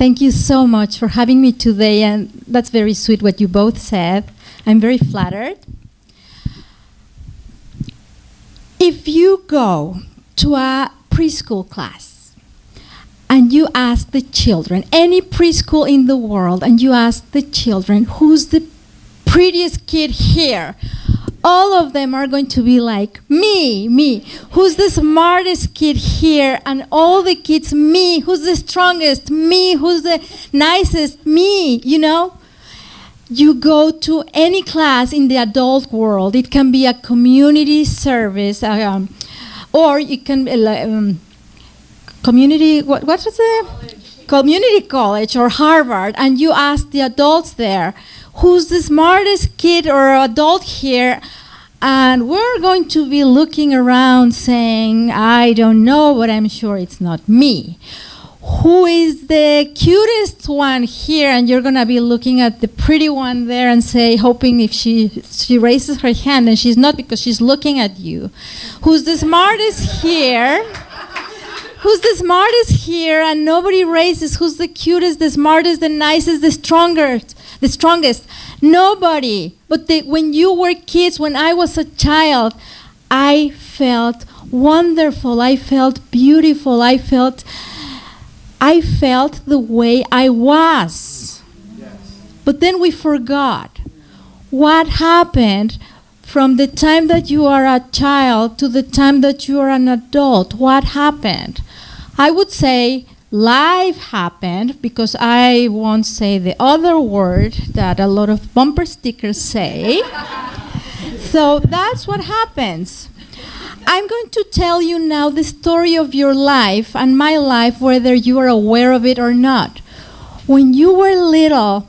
Thank you so much for having me today, and that's very sweet what you both said. I'm very flattered. If you go to a preschool class and you ask the children, any preschool in the world, and you ask the children, who's the prettiest kid here? All of them are going to be like, me. Who's the smartest kid here? And all the kids, me. Who's the strongest? Me. Who's the nicest? Me, you know? You go to any class in the adult world. It can be a community service, or it can be community, what was it? College. Community college or Harvard, and you ask the adults there, who's the smartest kid or adult here? And we're going to be looking around saying, I don't know, but I'm sure it's not me. Who is the cutest one here? And you're going to be looking at the pretty one there and say, hoping if she raises her hand, and she's not because she's looking at you. Who's the smartest here? Who's the smartest here? And nobody raises. Who's the cutest, the smartest, the nicest, the strongest? Nobody. But when you were kids, when I was a child, I felt wonderful. I felt beautiful. I felt the way I was. Yes. But then we forgot what happened from the time that you are a child to the time that you are an adult. What happened? I would say life happened, because I won't say the other word that a lot of bumper stickers say. So that's what happens. I'm going to tell you now the story of your life and my life, whether you are aware of it or not. When you were little,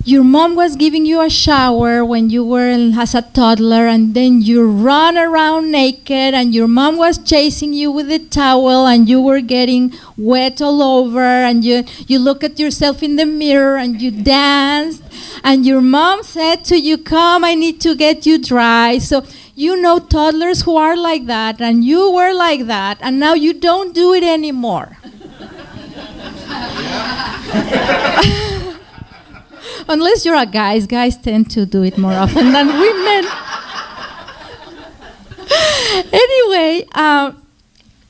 your mom was giving you a shower when you were as a toddler, and then you run around naked, and your mom was chasing you with a towel, and you were getting wet all over, and you look at yourself in the mirror, and you danced, and your mom said to you, come, I need to get you dry. So you know toddlers who are like that, and you were like that, and now you don't do it anymore. Unless you're a guy. Guys tend to do it more often than women. Anyway,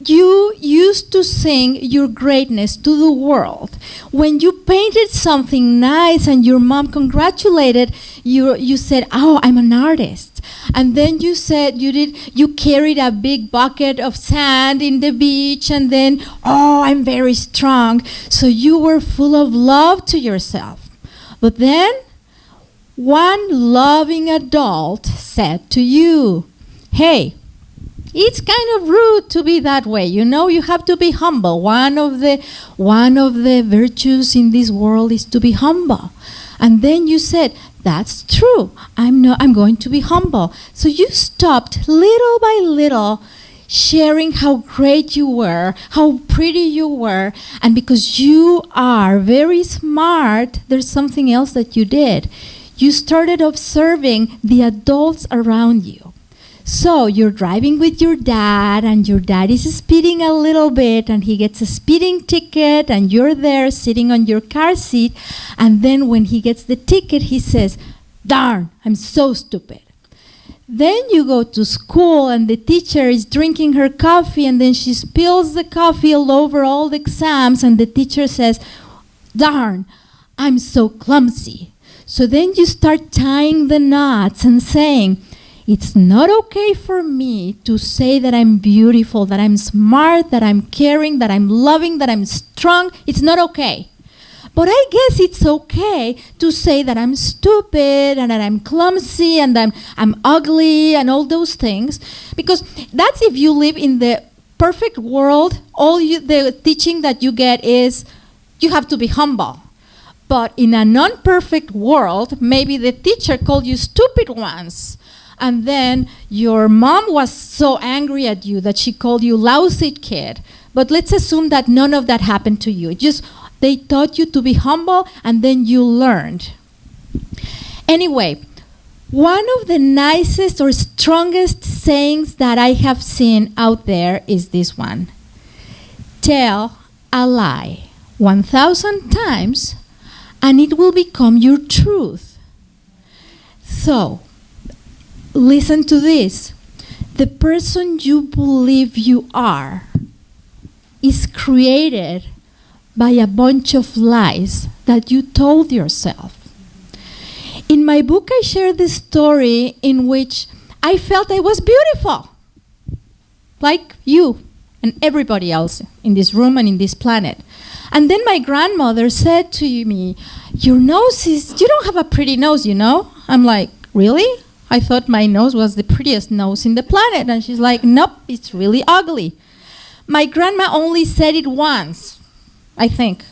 you used to sing your greatness to the world. When you painted something nice and your mom congratulated you, you said, oh, I'm an artist. And then you said you carried a big bucket of sand in the beach, and then, oh, I'm very strong. So you were full of love to yourself. But then, one loving adult said to you, hey, it's kind of rude to be that way. You know, you have to be humble. One of the virtues in this world is to be humble. And then you said, that's true. I'm going to be humble. So you stopped little by little sharing how great you were, how pretty you were, and because you are very smart, there's something else that you did. You started observing the adults around you. So you're driving with your dad, and your dad is speeding a little bit, and he gets a speeding ticket, and you're there sitting on your car seat, and then when he gets the ticket, he says, darn, I'm so stupid. Then you go to school, and the teacher is drinking her coffee, and then she spills the coffee all over all the exams, and the teacher says, darn, I'm so clumsy. So then you start tying the knots and saying, it's not okay for me to say that I'm beautiful, that I'm smart, that I'm caring, that I'm loving, that I'm strong. It's not okay. But I guess it's okay to say that I'm stupid and that I'm clumsy and I'm ugly and all those things, because that's if you live in the perfect world. The teaching that you get is you have to be humble. But in a non-perfect world, maybe the teacher called you stupid once, and then your mom was so angry at you that she called you lousy kid. But let's assume that none of that happened to you. They taught you to be humble, and then you learned. Anyway, one of the nicest or strongest sayings that I have seen out there is this one. Tell a lie 1,000 times, and it will become your truth. So, listen to this. The person you believe you are is created by a bunch of lies that you told yourself. In my book, I share this story in which I felt I was beautiful, like you and everybody else in this room and in this planet. And then my grandmother said to me, you don't have a pretty nose, you know? I'm like, really? I thought my nose was the prettiest nose in the planet. And she's like, nope, it's really ugly. My grandma only said it once, I think.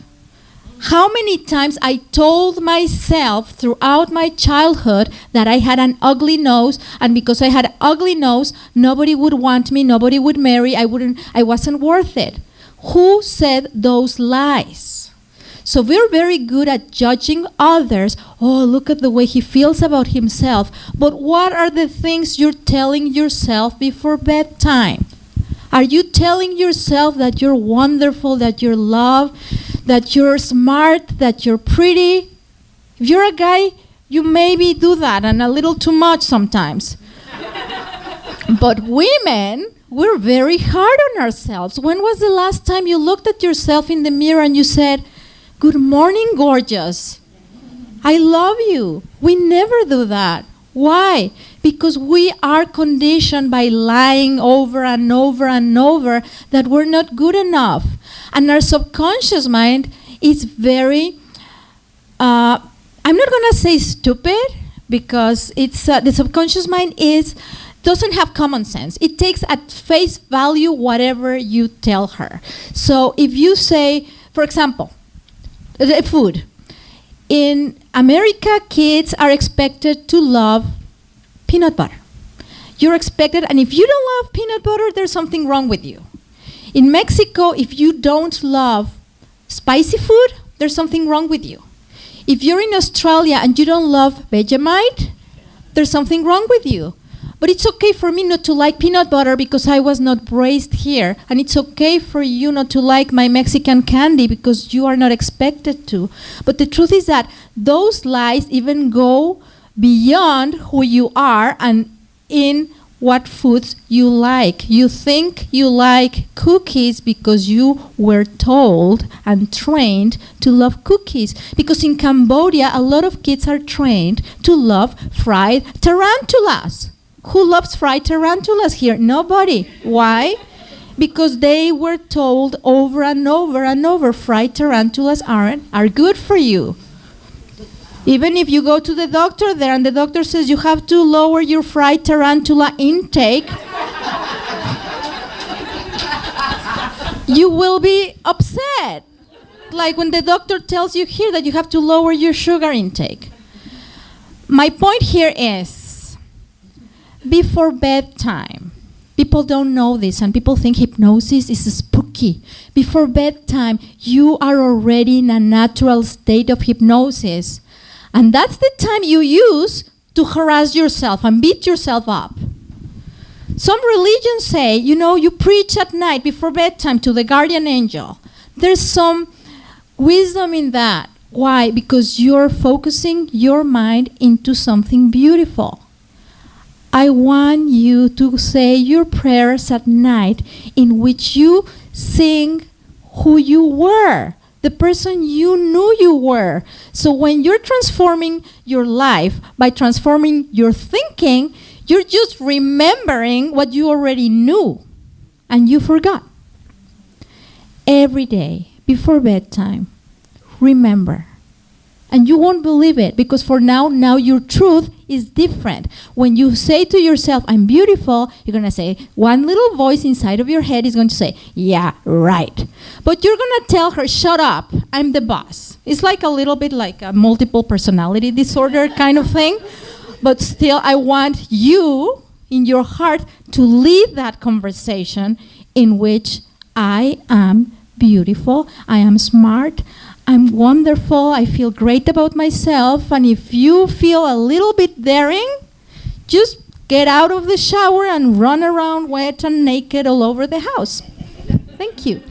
How many times I told myself throughout my childhood that I had an ugly nose, and because I had an ugly nose, nobody would want me, nobody would marry, I wasn't worth it. Who said those lies? So we're very good at judging others. Oh, look at the way he feels about himself. But what are the things you're telling yourself before bedtime? Are you telling yourself that you're wonderful, that you're loved, that you're smart, that you're pretty? If you're a guy, you maybe do that, and a little too much sometimes. But women, we're very hard on ourselves. When was the last time you looked at yourself in the mirror and you said, "Good morning, gorgeous. I love you"? We never do that. Why? Because we are conditioned by lying over and over and over that we're not good enough. And our subconscious mind is very, I'm not going to say stupid, because it's the subconscious mind doesn't have common sense. It takes at face value whatever you tell her. So if you say, for example, food. In America, kids are expected to love peanut butter. You're expected, and if you don't love peanut butter, there's something wrong with you. In Mexico, if you don't love spicy food, there's something wrong with you. If you're in Australia and you don't love Vegemite, there's something wrong with you. But it's okay for me not to like peanut butter because I was not raised here. And it's okay for you not to like my Mexican candy because you are not expected to. But the truth is that those lies even go beyond who you are and in what foods you like. You think you like cookies because you were told and trained to love cookies. Because in Cambodia, a lot of kids are trained to love fried tarantulas. Who loves fried tarantulas here? Nobody. Why? Because they were told over and over and over, fried tarantulas are good for you. Even if you go to the doctor there and the doctor says you have to lower your fried tarantula intake, you will be upset. Like when the doctor tells you here that you have to lower your sugar intake. My point here is, before bedtime, people don't know this, and people think hypnosis is spooky. Before bedtime, you are already in a natural state of hypnosis. And that's the time you use to harass yourself and beat yourself up. Some religions say, you preach at night before bedtime to the guardian angel. There's some wisdom in that. Why? Because you're focusing your mind into something beautiful. I want you to say your prayers at night in which you sing who you were, the person you knew you were. So when you're transforming your life by transforming your thinking, you're just remembering what you already knew and you forgot. Every day before bedtime, remember. And you won't believe it, because for now your truth is different. When you say to yourself, I'm beautiful, you're going to say, one little voice inside of your head is going to say, yeah, right. But you're going to tell her, shut up, I'm the boss. It's like a little bit like a multiple personality disorder kind of thing. But still, I want you, in your heart, to lead that conversation in which I am beautiful, I am smart, I'm wonderful, I feel great about myself. And if you feel a little bit daring, just get out of the shower and run around wet and naked all over the house. Thank you.